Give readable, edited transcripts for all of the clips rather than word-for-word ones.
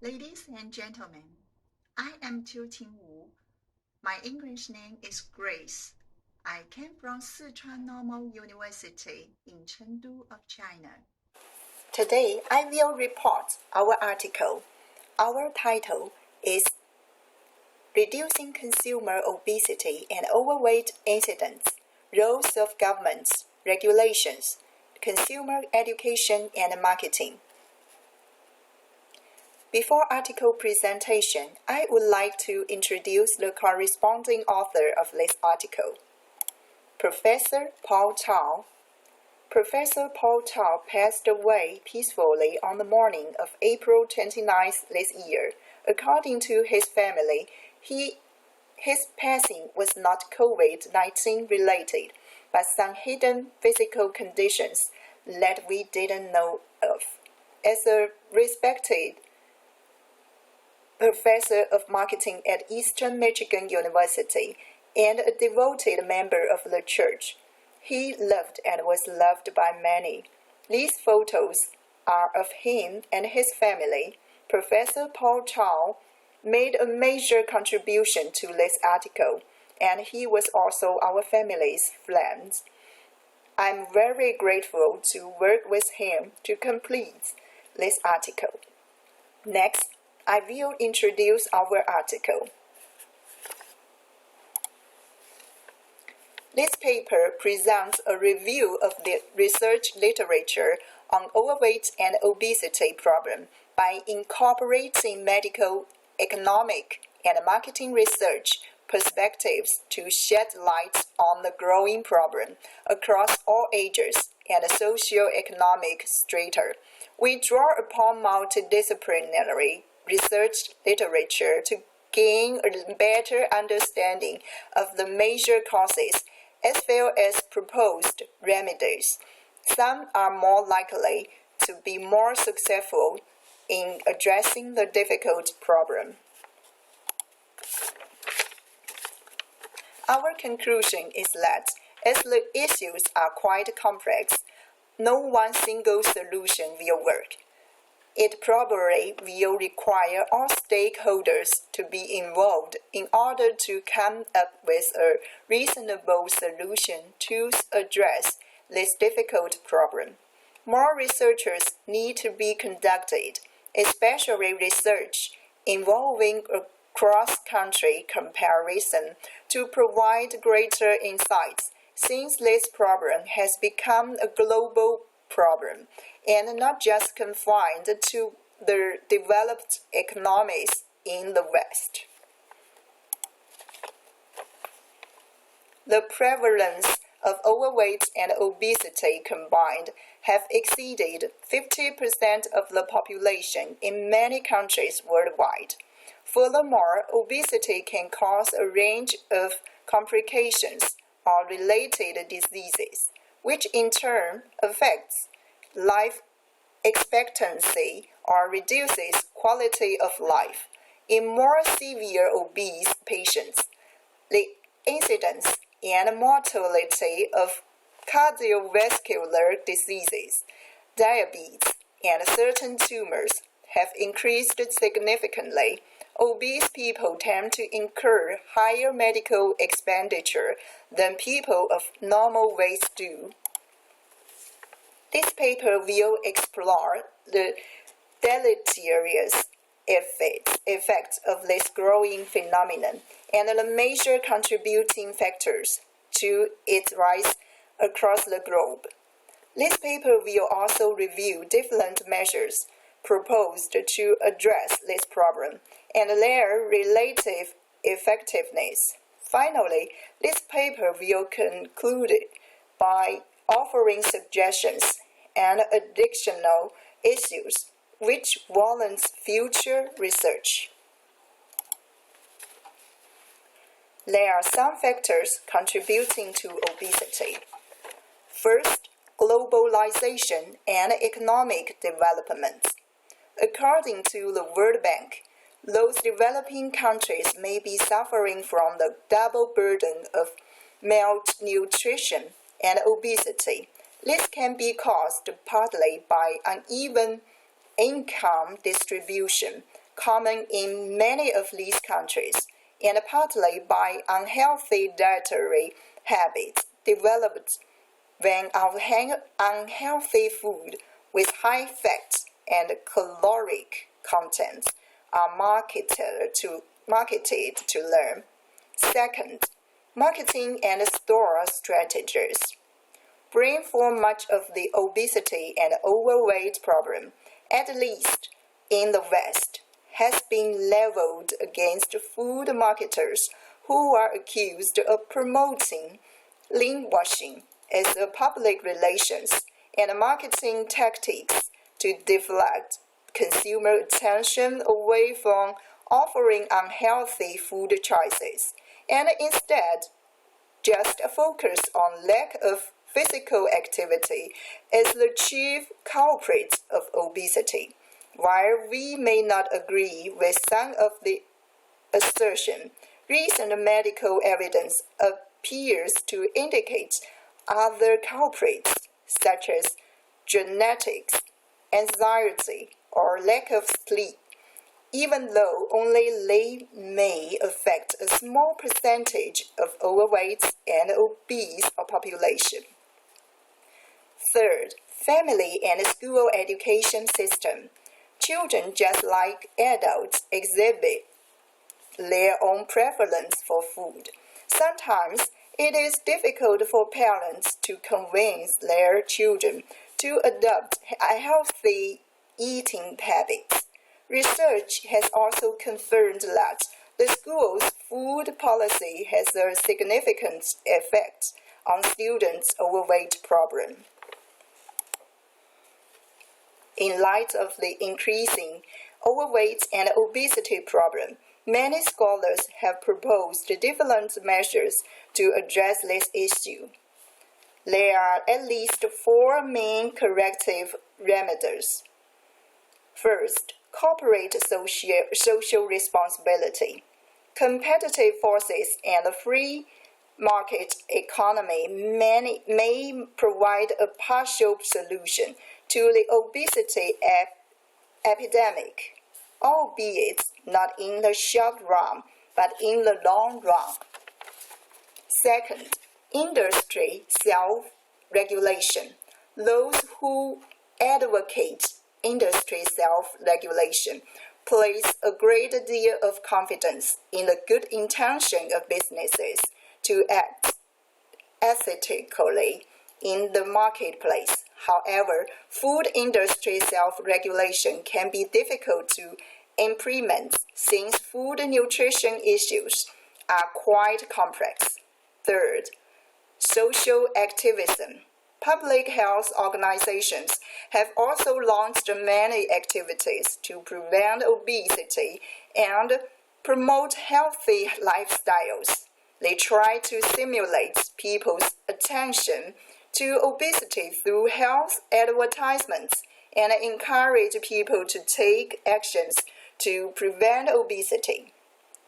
Ladies and gentlemen, I am Qiuqin Wu. My English name is Grace. I came from Sichuan Normal University in Chengdu of China. Today, I will report our article. Our title is Reducing Consumer Obesity and Overweight Incidents, Roles of Governments, Regulations, Consumer Education and Marketing. Before article presentation, I would like to introduce the corresponding author of this article, Professor Paul Chao. Professor Paul Chao passed away peacefully on the morning of April 29th this year. According to his family, his passing was not COVID-19 related, but some hidden physical conditions that we didn't know of. As a respected professor of marketing at Eastern Michigan University and a devoted member of the church, he loved and was loved by many. These photos are of him and his family. Professor Paul Chao made a major contribution to this article, and he was also our family's friend. I'm very grateful to work with him to complete this article. Next, I will introduce our article. This paper presents a review of the research literature on overweight and obesity problem by incorporating medical, economic, and marketing research perspectives to shed light on the growing problem across all ages and socio-economic strata. We draw upon multidisciplinary research literature to gain a better understanding of the major causes as well as proposed remedies. Some are more likely to be more successful in addressing the difficult problem. Our conclusion is that as the issues are quite complex, no one single solution will work. It probably will require all stakeholders to be involved in order to come up with a reasonable solution to address this difficult problem. More researchers need to be conducted, especially research involving a cross-country comparison to provide greater insights, since this problem has become a global problem and not just confined to the developed economies in the West. The prevalence of overweight and obesity combined have exceeded 50% of the population in many countries worldwide. Furthermore, obesity can cause a range of complications or related diseases, which in turn affects life expectancy or reduces quality of life. In more severe obese patients, the incidence and mortality of cardiovascular diseases, diabetes, and certain tumors have increased significantly. Obese people tend to incur higher medical expenditure than people of normal weight do. This paper will explore the deleterious effects of this growing phenomenon and the major contributing factors to its rise across the globe. This paper will also review different measures proposed to address this problem and their relative effectiveness. Finally, this paper will conclude by offering suggestions and additional issues which warrants future research. There are some factors contributing to obesity. First, globalization and economic development. According to the World Bank, those developing countries may be suffering from the double burden of malnutrition and obesity. This can be caused partly by uneven income distribution, common in many of these countries, and partly by unhealthy dietary habits developed when our unhealthy food with high fat and caloric content are marketed to learn. Second, marketing and store strategies. Blame for much of the obesity and overweight problem, at least in the West, has been leveled against food marketers who are accused of promoting lean washing as a public relations and marketing tactics to deflect consumer attention away from offering unhealthy food choices and instead just focus on lack of physical activity as the chief culprit of obesity. While we may not agree with some of the assertion, recent medical evidence appears to indicate other culprits such as genetics, anxiety, or lack of sleep, even though only they may affect a small percentage of overweight and obese population. Third, family and school education system. Children, just like adults, exhibit their own preference for food. Sometimes it is difficult for parents to convince their children to adopt a healthy eating habits. Research has also confirmed that the school's food policy has a significant effect on students' overweight problem. In light of the increasing overweight and obesity problem, many scholars have proposed different measures to address this issue. There are at least 4 main corrective remedies. First, corporate social responsibility. Competitive forces and a free market economy may provide a partial solution to the obesity epidemic, albeit not in the short run, but in the long run. Second, industry self-regulation. Those who advocate industry self-regulation place a great deal of confidence in the good intention of businesses to act ethically in the marketplace. However, food industry self-regulation can be difficult to implement since food nutrition issues are quite complex. Third, social activism. Public health organizations have also launched many activities to prevent obesity and promote healthy lifestyles. They try to stimulate people's attention to obesity through health advertisements and encourage people to take actions to prevent obesity.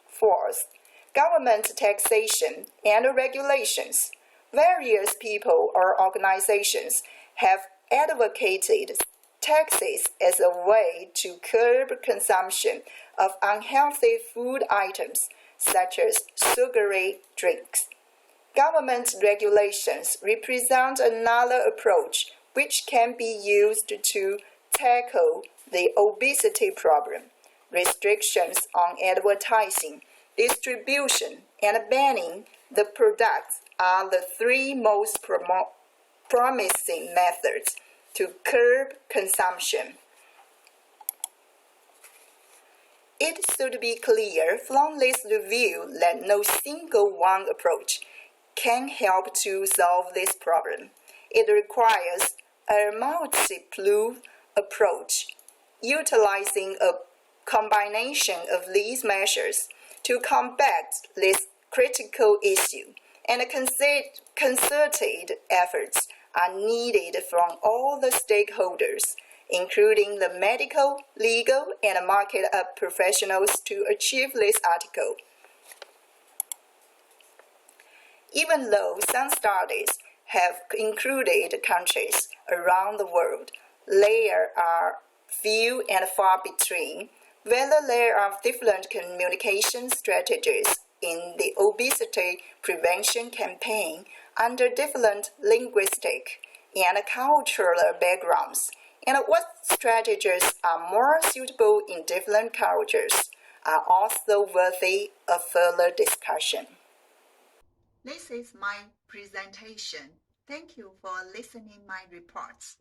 Fourth, government taxation and regulations. Various people or organizations have advocated taxes as a way to curb consumption of unhealthy food items such as sugary drinks. Government regulations represent another approach which can be used to tackle the obesity problem. Restrictions on advertising, distribution, and banning the products are the 3 most promising methods to curb consumption. It should be clear from this review that no single one approach can help to solve this problem. It requires a multiple approach, utilizing a combination of these measures to combat this critical issue, and concerted efforts are needed from all the stakeholders, including the medical, legal, and market professionals to achieve this article. Even though some studies have included countries around the world, there are few and far between Whether there are different communication strategies in the obesity prevention campaign under different linguistic and cultural backgrounds, and what strategies are more suitable in different cultures are also worthy of further discussion. This is my presentation. Thank you for listening my reports.